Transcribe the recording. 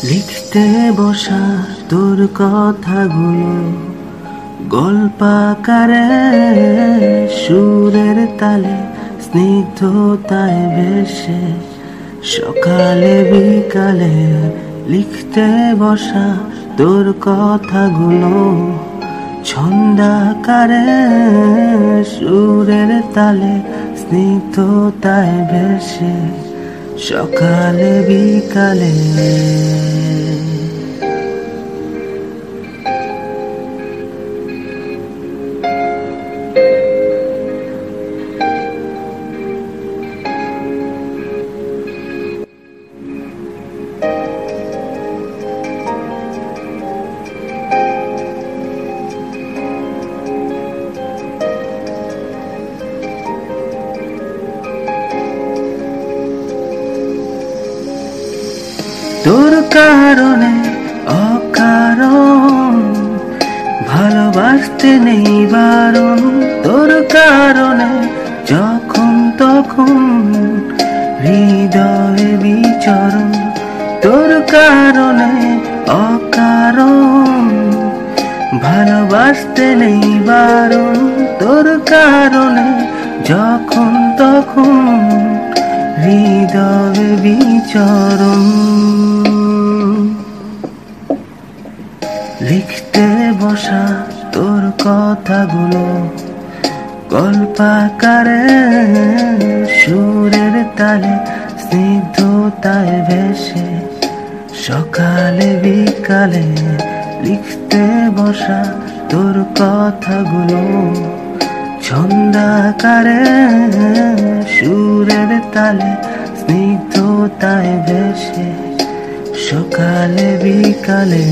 লিখতে বসা তোর কথাগুলো গল্পাকারে সুরের তালে স্নিগ্ধতায় ভেসে সকালে বিকালে লিখতে বসা তোর কথাগুলো ছন্দাকারে সুরের তালে স্নিগ্ধতায় ভেসে সকালে বিকালে তোর কারণে অকারণ ভালোবাসতে নেই বারণ, তোর কারণে যখন তখন হৃদয়ে বিচরণ, তোর কারণে অকারণ ভালোবাসতে নেই বারণ, তোর কারণে যখন তখন হৃদয়ে বিচরণ। লিখতে বসা তোর কথাগুলো গল্পাকারে সুরের তালে স্নিগ্ধতায় ভেসে সকালে বিকালে লিখতে বসা তোর কথাগুলো ছন্দাকারে সুরের তালে স্নিগ্ধতায় ভেসে সকালে বিকালে।